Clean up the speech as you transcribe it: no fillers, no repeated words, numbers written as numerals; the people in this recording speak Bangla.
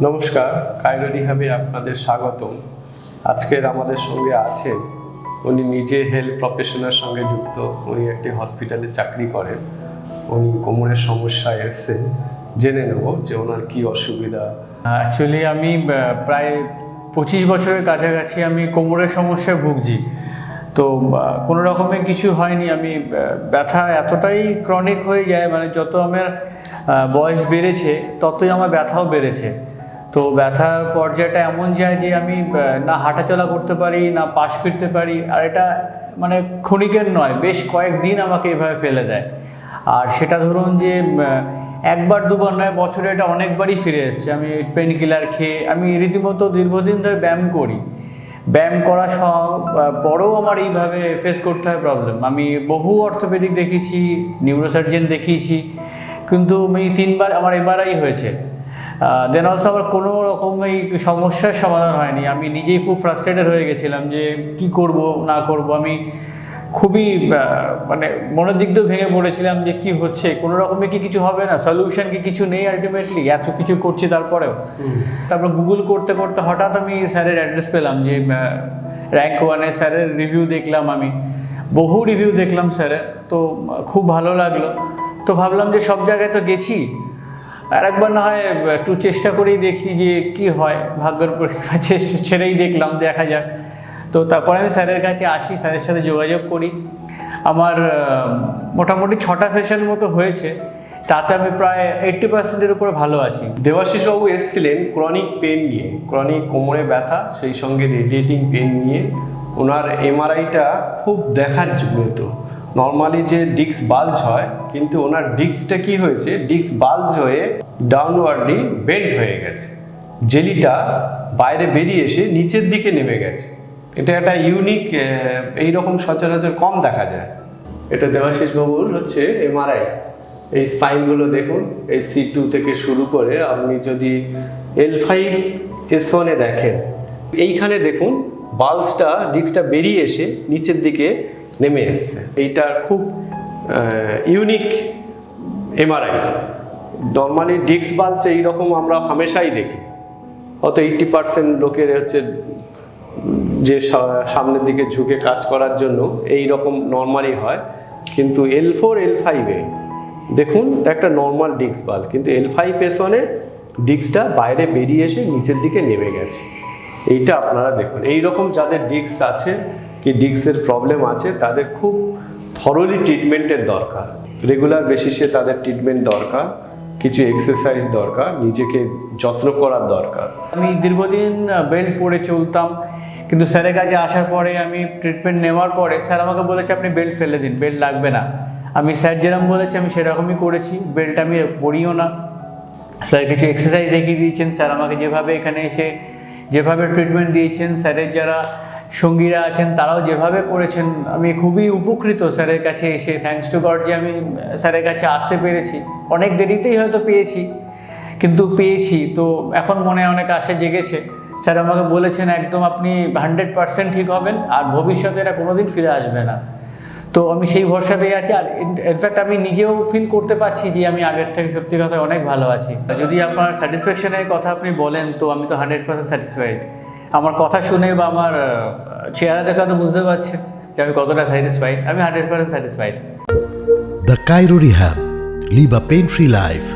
নমস্কার, কায়রো রিহাবে আপনাদের স্বাগতম। আজকের আমাদের সঙ্গে আছেন, উনি নিজে হেলথ প্রফেশনের সঙ্গে যুক্ত। উনি একটি হসপিটালে চাকরি করেন। উনি কোমরের সমস্যায় এসেছেন। জেনে নেব যে ওনার কী অসুবিধা। অ্যাকচুয়ালি আমি প্রায় 25 বছরের কাছাকাছি আমি কোমরের সমস্যায় ভুগছি। তো কোনো রকমের কিছু হয়নি। আমি ব্যথা এতটাই ক্রনিক হয়ে যায়, মানে যত আমার বয়স বেড়েছে ততই আমার ব্যথাও বেড়েছে। তো ব্যথার পর্যায়টা এমন যায় যে আমি না হাঁটাচলা করতে পারি, না পাশ ফিরতে পারি। আর এটা মানে ক্ষণিকের নয়, বেশ কয়েকদিন আমাকে এভাবে ফেলে দেয়। আর সেটা ধরুন যে একবার দুবার নয়, বছরে এটা অনেকবারই ফিরে এসছে। আমি পেন কিলার খেয়ে আমি রীতিমতো দীর্ঘদিন ধরে ব্যায়াম করি। ব্যায়াম করার পরেও আমার এইভাবে ফেস করতে হয় প্রবলেম। আমি বহু অর্থোপেডিক দেখিয়েছি, নিউরোসার্জেন দেখিয়েছি, কিন্তু আমি 3বার আমার এমআরআই হয়েছে। দেন অলসো আমার কোনো রকম এই সমস্যার সমাধান হয়নি। আমি নিজেই খুব ফ্রাস্ট্রেটেড হয়ে গেছিলাম যে কি করব না করব। আমি খুবই মানে মনের দিক দিয়ে ভেঙে পড়েছিলাম যে কি হচ্ছে, কোনো রকমে কি কিছু হবে না, সলিউশন কি কিছু নেই। আলটিমেটলি এত কিছু করছি তারপরেও। তারপর গুগল করতে করতে হঠাৎ আমি স্যারের অ্যাড্রেস পেলাম যে র্যাঙ্ক 1-এ স্যারের রিভিউ দেখলাম। আমি বহু রিভিউ দেখলাম স্যারের, তো খুব ভালো লাগলো। তো ভাবলাম যে সব জায়গায় তো গেছি, আর একবার না হয় একটু চেষ্টা করেই দেখি যে কি হয়। ভাগ্যের পরীক্ষা চেষ্টা ছেড়েই দেখলাম, দেখা যাক। তো তারপরে আমি স্যারের কাছে আসি, স্যারের সাথে যোগাযোগ করি। আমার মোটামুটি 6টা সেশন মতো হয়েছে, তাতে আমি প্রায় 80%-এর উপরে ভালো আছি। দেবাশিসবাবু এসেছিলেন ক্রনিক পেন নিয়ে, ক্রনিক কোমরে ব্যথা, সেই সঙ্গে রেডিয়েটিং পেন নিয়ে। ওনার এমআরআইটা খুব দেখার জন্য। নর্মালি যে ডিস্ক বাল্জ হয়, কিন্তু ওনার ডিস্কটা কি হয়েছে, ডিস্ক বাল্জ হয়ে ডাউনওয়ার্ডলি বেন্ড হয়ে গেছে। জেলিটা বাইরে বেরিয়ে এসে নিচের দিকে নেমে গেছে। এটা একটা ইউনিক, এইরকম সচরাচর কম দেখা যায়। এটা দেবাশিসবাবুর হচ্ছে এমআরআই। এই স্পাইনগুলো দেখুন, এই C2 থেকে শুরু করে আপনি যদি L5-S1-এ দেখেন, এইখানে দেখুন বাল্জটা ডিস্কটা বেরিয়ে এসে নিচের দিকে নেমে এসছে। এইটা খুব ইউনিক এমআরআই। নর্মালি ডিস্ক বাল্জ এইরকম আমরা হামেশাই দেখি। অত 80% লোকের হচ্ছে যে সামনের দিকে ঝুঁকে কাজ করার জন্য এই রকম নর্মালি হয়, কিন্তু L4 L5-এ দেখুন একটা নর্মাল ডিস্ক বাল্জ, কিন্তু L5-S1-এ ডিস্কটা বাইরে বেরিয়ে এসে নিচের দিকে নেমে গেছে। এইটা আপনারা দেখুন। এই রকম যাদের ডিস্ক আছে কি ডিস্কের প্রবলেম আছে, তাদের খুব থরোলি ট্রিটমেন্টের দরকার। রেগুলার বেসিসে তাদের ট্রিটমেন্ট দরকার, কিছু এক্সারসাইজ দরকার, নিজেকে যত্ন করার দরকার। আমি দীর্ঘদিন বেল্ট পরে চলতাম, কিন্তু স্যারের কাছে আসার পরে আমি ট্রিটমেন্ট নেওয়ার পরে স্যার আমাকে বলেছে আপনি বেল্ট ফেলে দিন, বেল্ট লাগবে না। আমি স্যার যেরকম বলেছে আমি সেরকমই করেছি, বেল্ট আমি পরিও না। স্যার কিছু এক্সারসাইজ দেখিয়ে দিয়েছেন, স্যার আমাকে যেভাবে এখানে এসে যেভাবে ট্রিটমেন্ট দিয়েছেন, স্যারের যারা সঙ্গীরা আছেন তারাও যেভাবে করেছেন, আমি খুবই উপকৃত স্যারের কাছে এসে। থ্যাঙ্কস টু গড যে আমি স্যারের কাছে আসতে পেরেছি। অনেক দেরিতেই হয়তো পেয়েছি, কিন্তু পেয়েছি। তো এখন মনে অনেক আশা জেগেছে। স্যার আমাকে বলেছেন একদম আপনি 100% ঠিক হবেন, আর ভবিষ্যতে এটা কোনোদিন ফিরে আসবে না। তো আমি সেই ভরসাতেই আছি। আর ইনফ্যাক্ট আমি নিজেও ফিল করতে পারছি যে আমি আগের থেকে সত্যি কথা অনেক ভালো আছি। যদি আপনার স্যাটিসফ্যাকশনের কথা আপনি বলেন, তো আমি তো 100% স্যাটিসফাইড। আমার কথা শুনে বা আমার চেহারা দেখা তো বুঝতে পারছেন যে আমি কতটা স্যাটিসফাইড। আমি 100% satisfied. The Cairo Rehab. Live a pain-free life.